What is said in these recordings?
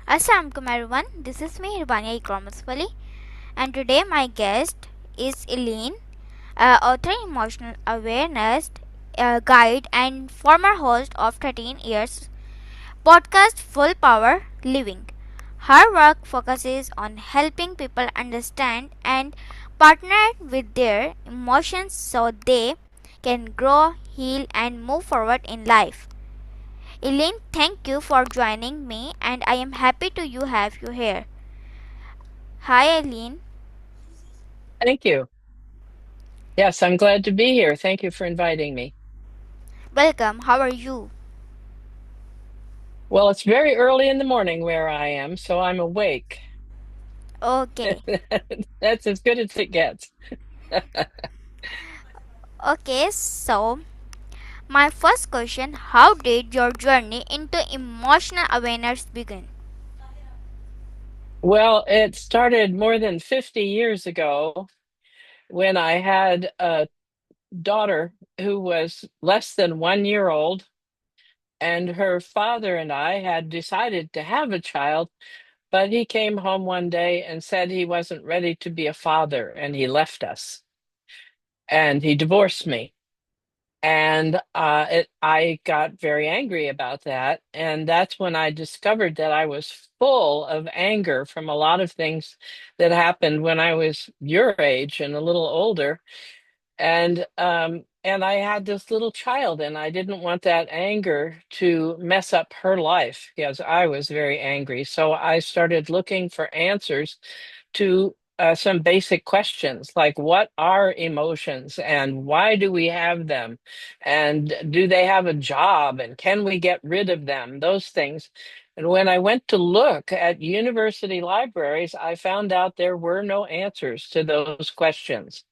Assalamualaikum everyone. This is me Rubania E-commerceWali, and today my guest is Ilene, author, emotional awareness guide, and former host of 13 years podcast Full Power Living. Her work focuses on helping people understand and partner with their emotions so they can grow, heal, and move forward in life. Elaine, thank you for joining me, and I am happy to have you here. Hi, Eileen. Thank you. Yes, I'm glad to be here. Thank you for inviting me. Welcome. How are you? Well, it's very early in the morning where I am, so I'm awake. Okay. That's as good as it gets. Okay, so my first question: how did your journey into emotional awareness begin? Well, it started more than 50 years ago when I had a daughter who was less than 1 year old, and her father and I had decided to have a child, but he came home one day and said he wasn't ready to be a father, and he left us and he divorced me. And I got very angry about that. And that's when I discovered that I was full of anger from a lot of things that happened when I was your age and a little older. And I had this little child, and I didn't want that anger to mess up her life because I was very angry. So I started looking for answers to some basic questions like what are emotions and why do we have them? And do they have a job? And can we get rid of them? Those things. And when I went to look at university libraries, I found out there were no answers to those questions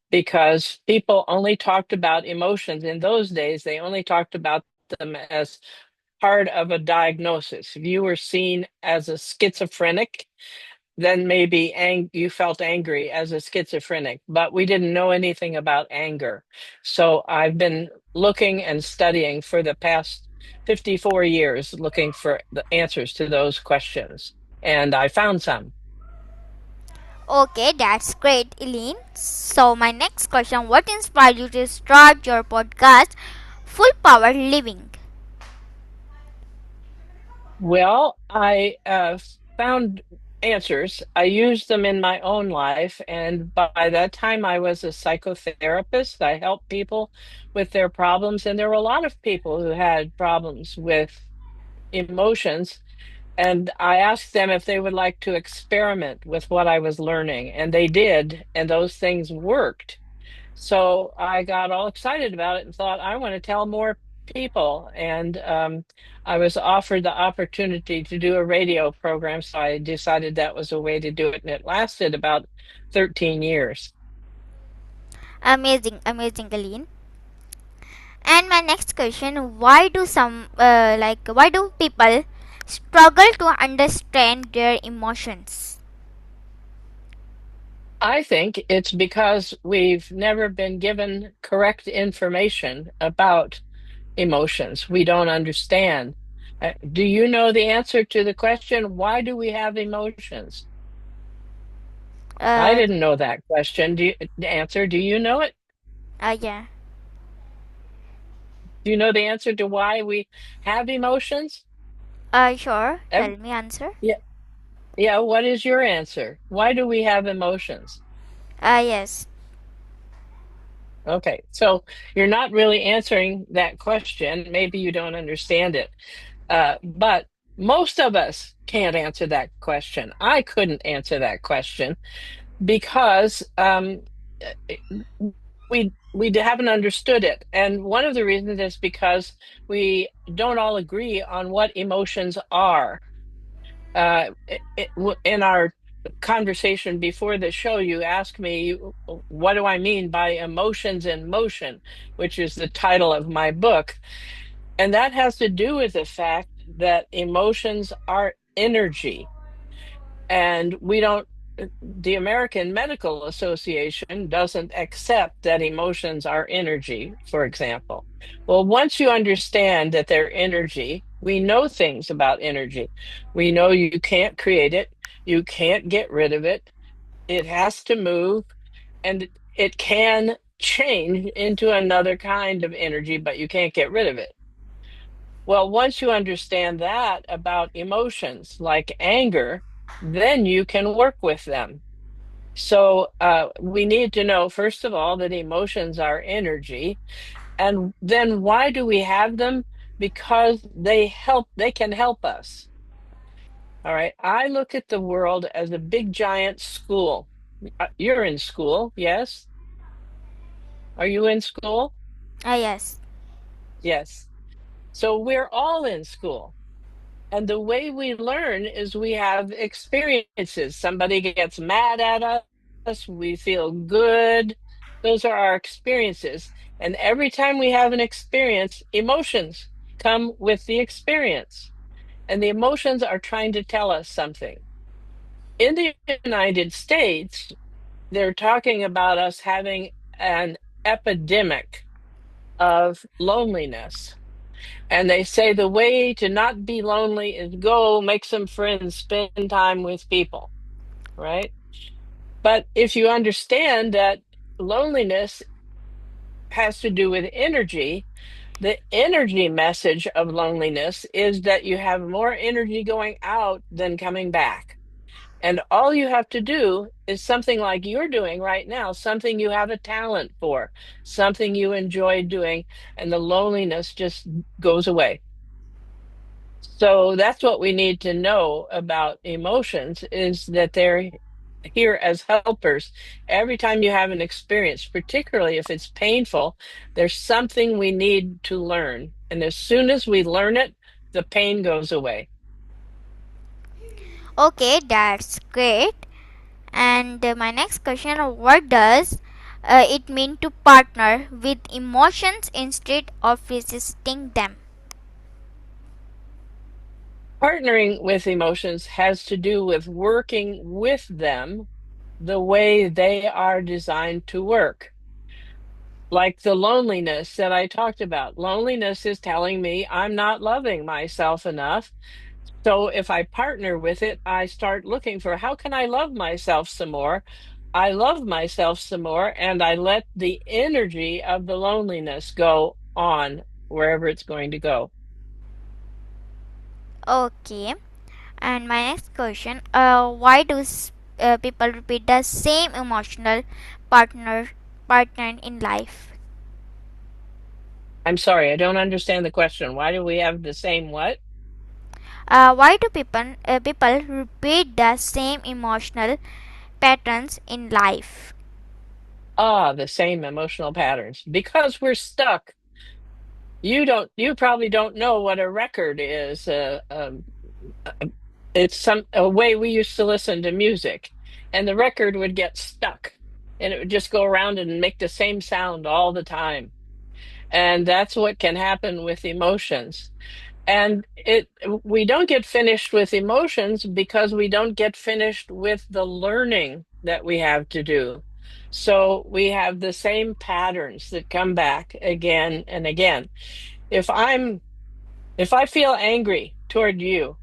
because people only talked about emotions. In those days, they only talked about them as part of a diagnosis. If you were seen as a schizophrenic, then maybe you felt angry as a schizophrenic, but we didn't know anything about anger. So I've been looking and studying for the past 54 years, looking for the answers to those questions. And I found some. Okay, that's great, Eileen. So, my next question: what inspired you to start your podcast, Full Power Living? Well, I found answers. I used them in my own life. And by that time, I was a psychotherapist. I helped people with their problems. And there were a lot of people who had problems with emotions. And I asked them if they would like to experiment with what I was learning. And they did. And those things worked. So I got all excited about it and thought, I want to tell more people. And I was offered the opportunity to do a radio program. So I decided that was a way to do it. And it lasted about 13 years. Amazing, amazing, Eileen. And my next question: why do why do people struggle to understand their emotions? I think it's because we've never been given correct information about emotions. We don't understand. Do you know the answer to the question, why do we have emotions? I Uh, didn't know that question. The answer, do you know it? yeah. Do you know the answer to why we have emotions? Sure. Ev- Tell me answer. yeah, yeah, what is your answer? Why do we have emotions? Yes. Okay, so you're not really answering that question. Maybe you don't understand it. But most of us can't answer that question. I couldn't answer that question because we haven't understood it, and one of the reasons is because we don't all agree on what emotions are. In our conversation before the show, you asked me, what do I mean by emotions in motion, which is the title of my book. And that has to do with the fact that emotions are energy. And we don't, the American Medical Association doesn't accept that emotions are energy, for example. Well, once you understand that they're energy, We know things about energy. We know you can't create it, you can't get rid of it. It has to move, and it can change into another kind of energy, but you can't get rid of it. Well, once you understand that about emotions like anger, then you can work with them. So we need to know, first of all, that emotions are energy. And then why do we have them? Because they can help us. All right. I look at the world as a big giant school. You're in school, yes? Are you in school? Yes. Yes. So we're all in school. And the way we learn is we have experiences. Somebody gets mad at us, we feel good. Those are our experiences. And every time we have an experience, emotions come with the experience. And the emotions are trying to tell us something. In the United States, they're talking about us having an epidemic of loneliness. And they say the way to not be lonely is go make some friends, spend time with people, right? But if you understand that loneliness has to do with energy, the energy message of loneliness is that you have more energy going out than coming back. And all you have to do is something like you're doing right now, something you have a talent for, something you enjoy doing, and the loneliness just goes away. So that's what we need to know about emotions is that they're here as helpers. Every time you have an experience, particularly if it's painful, there's something we need to learn. And as soon as we learn it, the pain goes away. Okay, that's great. And my next question, what does it mean to partner with emotions instead of resisting them? Partnering with emotions has to do with working with them the way they are designed to work. Like the loneliness that I talked about. Loneliness is telling me I'm not loving myself enough. So if I partner with it, I start looking for how can I love myself some more? I love myself some more, and I let the energy of the loneliness go on wherever it's going to go. Okay. And my next question, why do people repeat the same emotional partner partner in life? I'm sorry, I don't understand the question. Why do we have the same what? Why do people repeat the same emotional patterns in life? Ah, the same emotional patterns. Because we're stuck. You probably don't know what a record is. It's a way we used to listen to music, and the record would get stuck, and it would just go around and make the same sound all the time. And that's what can happen with emotions. And it we don't get finished with emotions because we don't get finished with the learning that we have to do. So we have the same patterns that come back again and again. If I'm if I feel angry toward you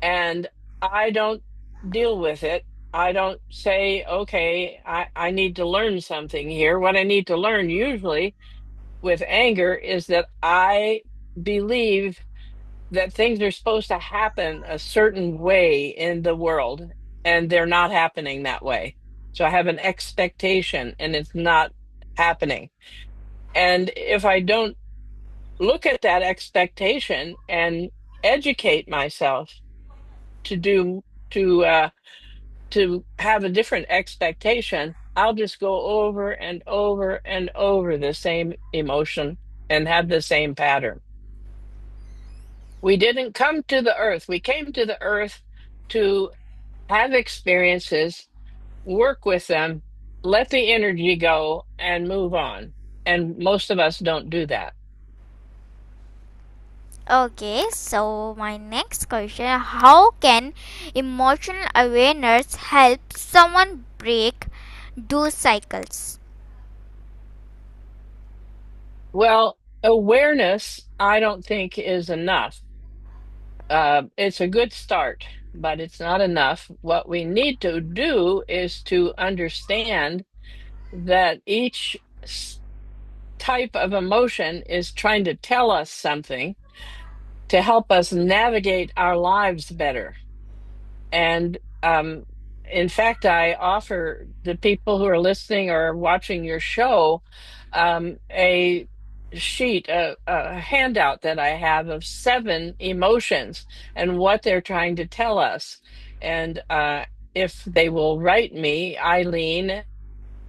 and I don't deal with it, I don't say, okay, I need to learn something here. What I need to learn usually with anger is that I believe that things are supposed to happen a certain way in the world, and they're not happening that way. So I have an expectation, and it's not happening. And if I don't look at that expectation and educate myself to do to have a different expectation, I'll just go over and over and over the same emotion and have the same pattern. We didn't come to the earth. We came to the earth to have experiences, work with them, let the energy go, and move on. And most of us don't do that. Okay, so my next question, how can emotional awareness help someone break those cycles? Well, awareness, I don't think, is enough. It's a good start, but it's not enough. What we need to do is to understand that each type of emotion is trying to tell us something to help us navigate our lives better. And in fact, I offer the people who are listening or watching your show a sheet, a handout that I have of 7 emotions and what they're trying to tell us. And if they will write me, Ilene,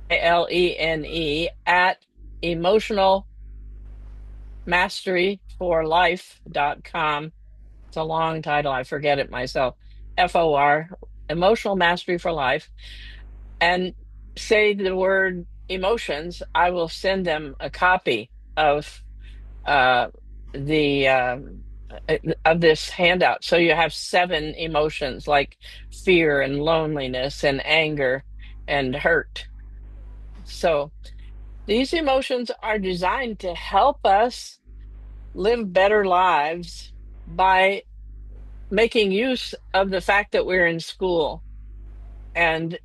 Ilene, at emotionalmasteryforlife.com. It's a long title. I forget it myself. FOR, Emotional Mastery for Life. And say the word emotions, I will send them a copy uh, the of this handout. So you have 7 emotions like fear and loneliness and anger and hurt. So these emotions are designed to help us live better lives by making use of the fact that we're in school and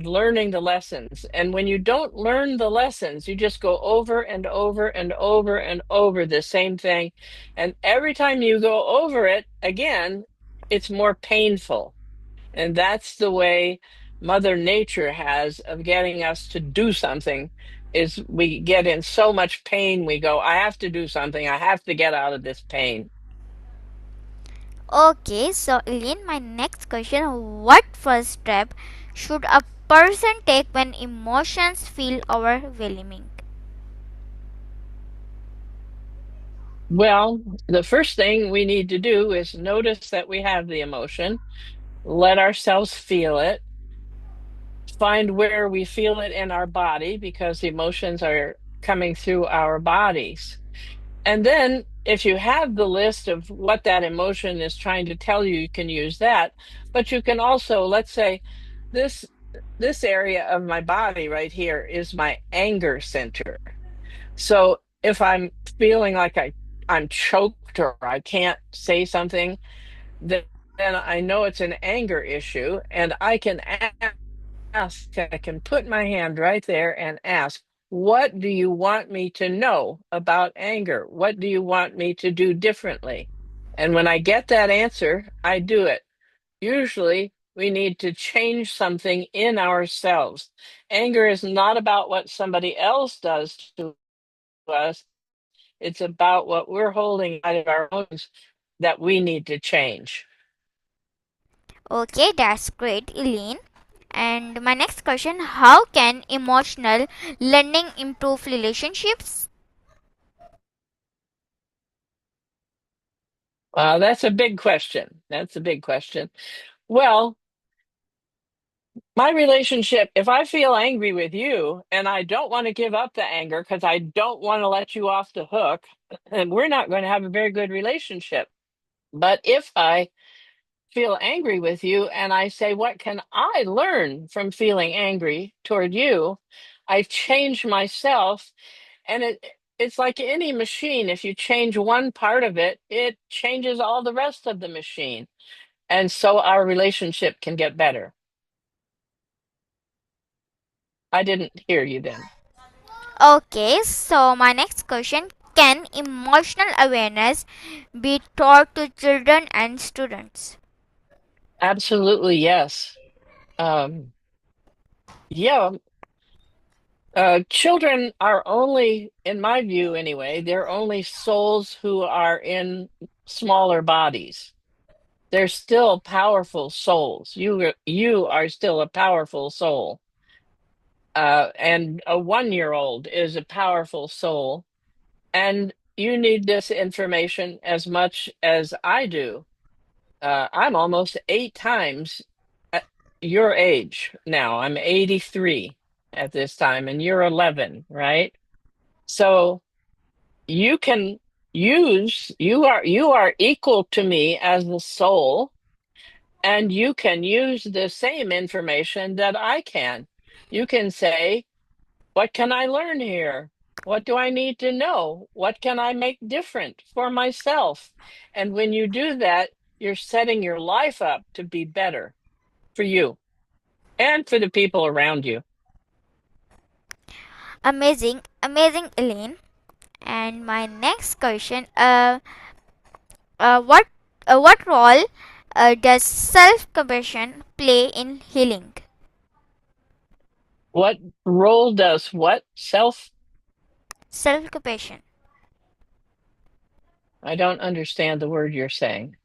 learning the lessons. And when you don't learn the lessons, you just go over and over and over and over the same thing. And every time you go over it again, it's more painful. And that's the way Mother Nature has of getting us to do something, is we get in so much pain, we go, I have to do something. I have to get out of this pain. Okay, so Eileen, my next question: what first step should a person take when emotions feel overwhelming? Well, the first thing we need to do is notice that we have the emotion, let ourselves feel it, find where we feel it in our body because the emotions are coming through our bodies. And then, if you have the list of what that emotion is trying to tell you, you can use that. But you can also, let's say, this this area of my body right here is my anger center. So if I'm feeling like I'm choked or I can't say something, then I know it's an anger issue, and I can ask, I can put my hand right there and ask, what do you want me to know about anger? What do you want me to do differently? And when I get that answer, I do it. Usually, we need to change something in ourselves. Anger is not about what somebody else does to us, it's about what we're holding out of our own that we need to change. Okay, that's great, Eileen. And my next question: how can emotional learning improve relationships? That's a big question. That's a big question. Well, my relationship, if I feel angry with you and I don't want to give up the anger because I don't want to let you off the hook, then we're not going to have a very good relationship. But if I feel angry with you and I say, what can I learn from feeling angry toward you? I change myself, and it's like any machine. If you change one part of it, it changes all the rest of the machine. And so our relationship can get better. I didn't hear you then. Okay, so my next question: can emotional awareness be taught to children and students? Absolutely, yes. Yeah, children are only, in my view anyway, they're only souls who are in smaller bodies. They're still powerful souls. You are still a powerful soul. And a 1-year-old is a powerful soul. And you need this information as much as I do. I'm almost 8 times at your age now. I'm 83 at this time, and you're 11, right? So you can you are equal to me as the soul, and you can use the same information that I can. You can say, what can I learn here? What do I need to know? What can I make different for myself? And when you do that, you're setting your life up to be better for you and for the people around you. Amazing, amazing, Elaine. And my next question: uh, what what role does self-compassion play in healing? What role does what? Self? Self-compassion. I don't understand the word you're saying.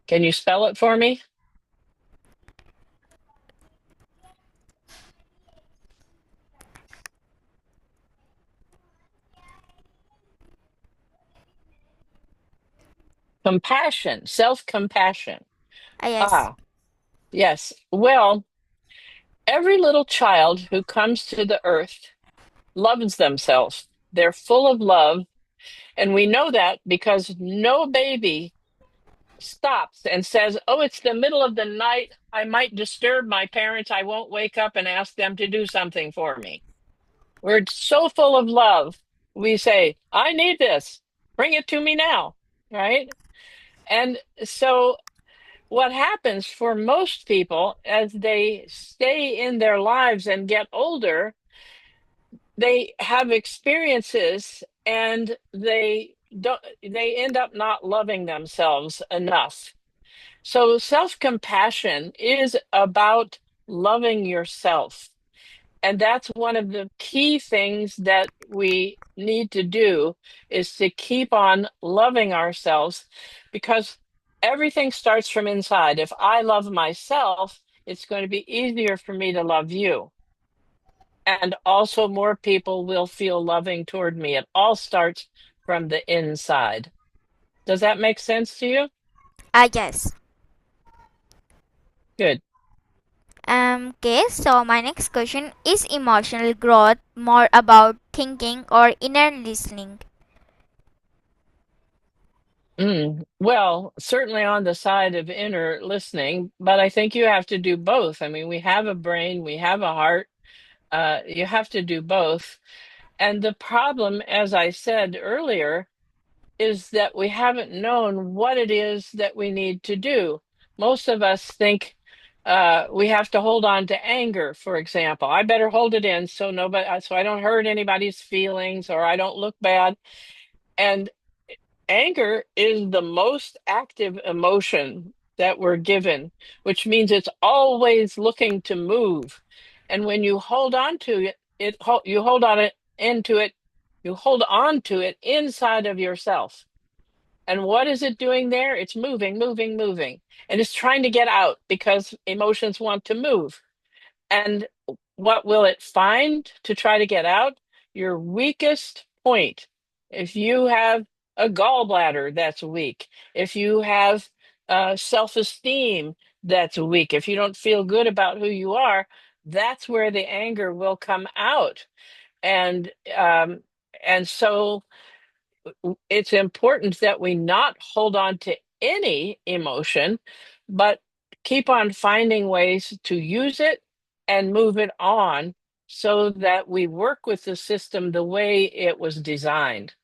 Can you spell it for me? Compassion, self-compassion. Yes. Ah, yes. Well, every little child who comes to the earth loves themselves. They're full of love. And we know that because no baby stops and says, "Oh, it's the middle of the night. I might disturb my parents. I won't wake up and ask them to do something for me." We're so full of love. We say, "I need this. Bring it to me now." Right? And so what happens for most people as they stay in their lives and get older, they have experiences and they end up not loving themselves enough. So self-compassion is about loving yourself. And that's one of the key things that we need to do is to keep on loving ourselves because everything starts from inside. If I love myself, it's going to be easier for me to love you. And also more people will feel loving toward me. It all starts from the inside. Does that make sense to you? Yes. Good. Okay, so my next question: is emotional growth more about thinking or inner listening? Well, certainly on the side of inner listening, but I think you have to do both. I mean, we have a brain, we have a heart. You have to do both. And the problem, as I said earlier, is that we haven't known what it is that we need to do. Most of us think we have to hold on to anger, for example. I better hold it in so I don't hurt anybody's feelings or I don't look bad. And anger is the most active emotion that we're given, which means it's always looking to move. And when you hold on to you hold on it into it, you hold on to it inside of yourself. And what is it doing there? It's moving, moving, moving. And it's trying to get out because emotions want to move. And what will it find to try to get out? Your weakest point. If you have a gallbladder that's weak, if you have self-esteem that's weak, if you don't feel good about who you are, that's where the anger will come out. And um, and so it's important that we not hold on to any emotion, but keep on finding ways to use it and move it on so that we work with the system the way it was designed.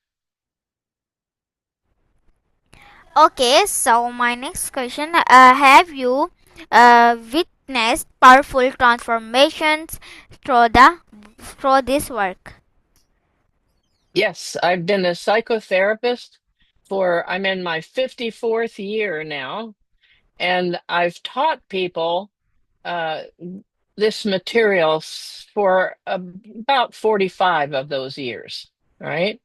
Okay, so my next question: have you witnessed powerful transformations through this work? Yes, I've been a psychotherapist I'm in my 54th year now, and I've taught people uh, this material for about 45 of those years, right?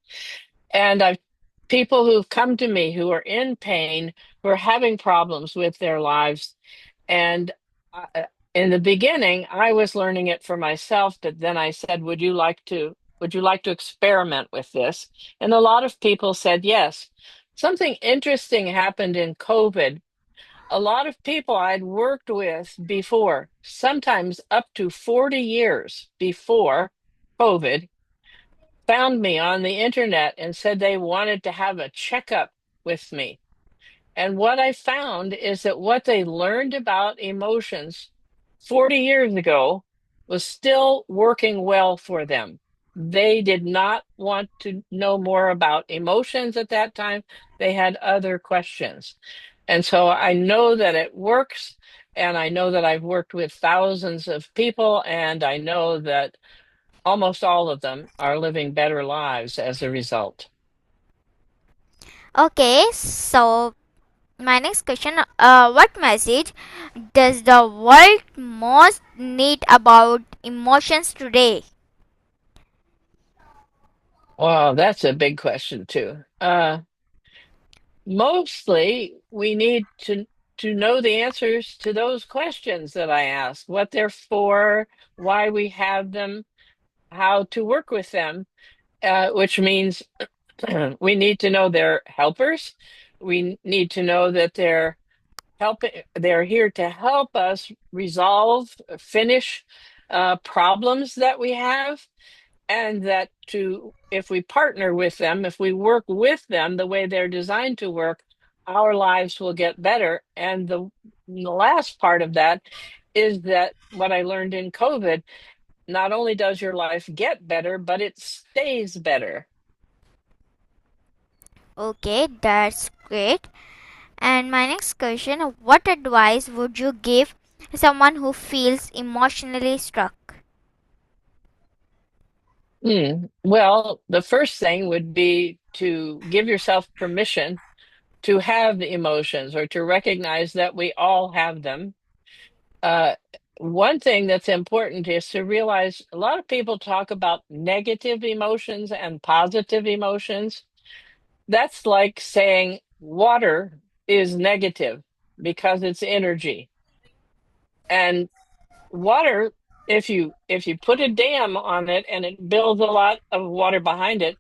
And I've people who've come to me who are in pain, who are having problems with their lives. And in the beginning, I was learning it for myself, but then I said, would you like to experiment with this? And a lot of people said yes. Something interesting happened in COVID. A lot of people I'd worked with before, sometimes up to 40 years before COVID, found me on the internet and said they wanted to have a checkup with me. And what I found is that what they learned about emotions 40 years ago was still working well for them. They did not want to know more about emotions at that time. They had other questions. And so I know that it works, and I know that I've worked with thousands of people, and I know that almost all of them are living better lives as a result. Okay, so my next question, what message does the world most need about emotions today? Well, that's a big question too. Mostly, we need to know the answers to those questions that I asked, what they're for, why we have them, how to work with them, which means we need to know they're helpers. We need to know that they're here to help us resolve, finish problems that we have, and that to if we partner with them, if we work with them the way they're designed to work, our lives will get better. And the last part of that is that what I learned in COVID, not only does your life get better, but it stays better. Okay, that's great. And my next question, what advice would you give someone who feels emotionally stuck? Well, the first thing would be to give yourself permission to have the emotions or to recognize that we all have them. Uh, One thing that's important is to realize a lot of people talk about negative emotions and positive emotions. That's like saying water is negative because it's energy. And water, if you put a dam on it and it builds a lot of water behind it,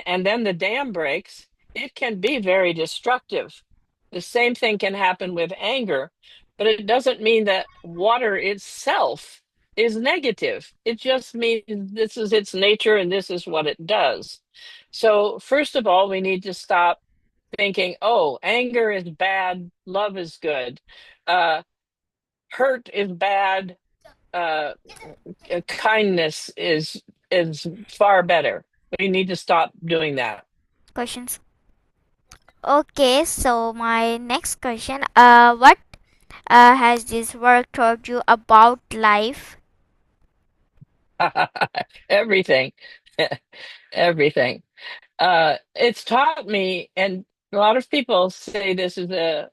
and then the dam breaks, it can be very destructive. The same thing can happen with anger, but it doesn't mean that water itself is negative. It just means this is its nature and this is what it does. So, first of all, we need to stop thinking, oh, anger is bad, love is good, uh, hurt is bad, uh, kindness is far better. We need to stop doing that. Questions. Okay, so my next question, what has this work taught you about life? Everything, everything. It's taught me, and a lot of people say this is that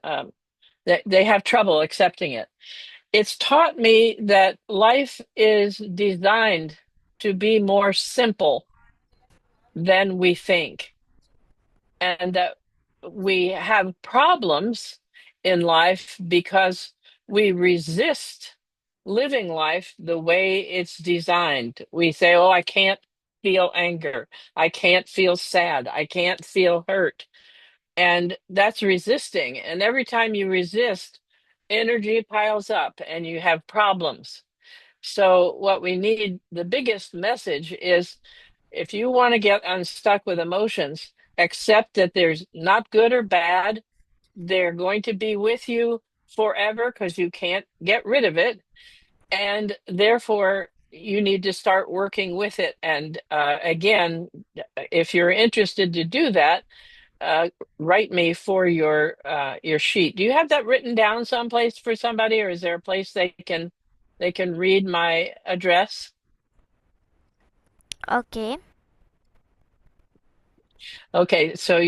they have trouble accepting it. It's taught me that life is designed to be more simple than we think, and that we have problems in life because we resist living life the way it's designed. We say, oh, I can't feel anger. I can't feel sad. I can't feel hurt. And that's resisting. And every time you resist, energy piles up and you have problems. So, what we need, the biggest message is if you want to get unstuck with emotions, accept that there's not good or bad. They're going to be with you forever because you can't get rid of it. And therefore, you need to start working with it. And again, if you're interested to do that, uh, write me for your sheet. Do you have that written down someplace for somebody, or is there a place they can read my address? Okay, Okay, so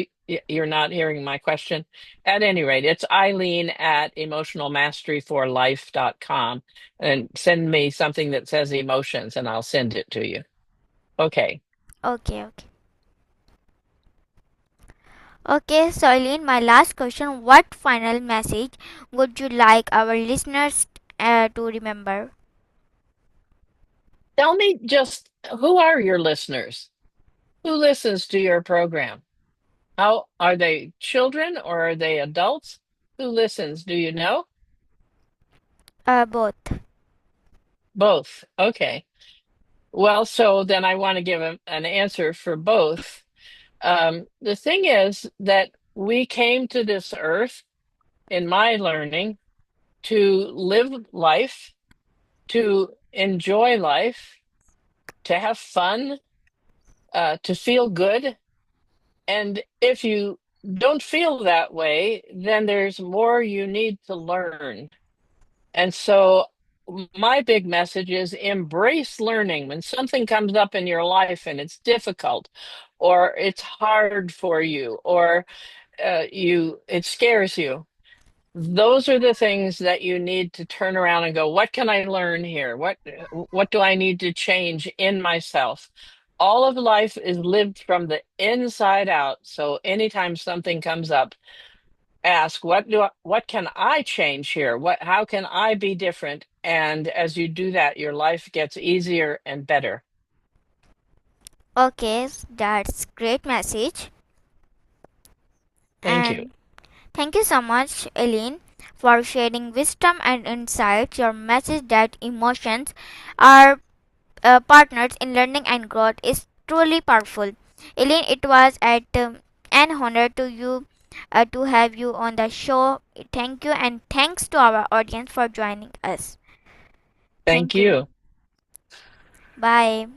you're not hearing my question. At any rate, it's Eileen at emotionalmasteryforlife.com, and send me something that says emotions and I'll send it to you. Okay. okay. Okay, so Eileen, my last question, what final message would you like our listeners to remember? Tell me just who are your listeners? Who listens to your program? How are they children or are they adults? Who listens? Do you know? Both. Both. Okay. Well, so then I want to give an answer for both. The thing is that we came to this earth, in my learning, to live life, to enjoy life, to have fun, to feel good. And if you don't feel that way, then there's more you need to learn. And so, my big message is embrace learning. When something comes up in your life and it's difficult, or it's hard for you, or it scares you, those are the things that you need to turn around and go, what can I learn here? What do I need to change in myself? All of life is lived from the inside out. So anytime something comes up, ask, what can I change here? How can I be different? And as you do that, your life gets easier and better. Okay, that's great message. Thank you. And thank you so much, Eileen, for sharing wisdom and insights. Your message that emotions are partners in learning and growth is truly powerful. Eileen, it was an honor to have you on the show. Thank you, and thanks to our audience for joining us. Thank Thank you. you. Bye.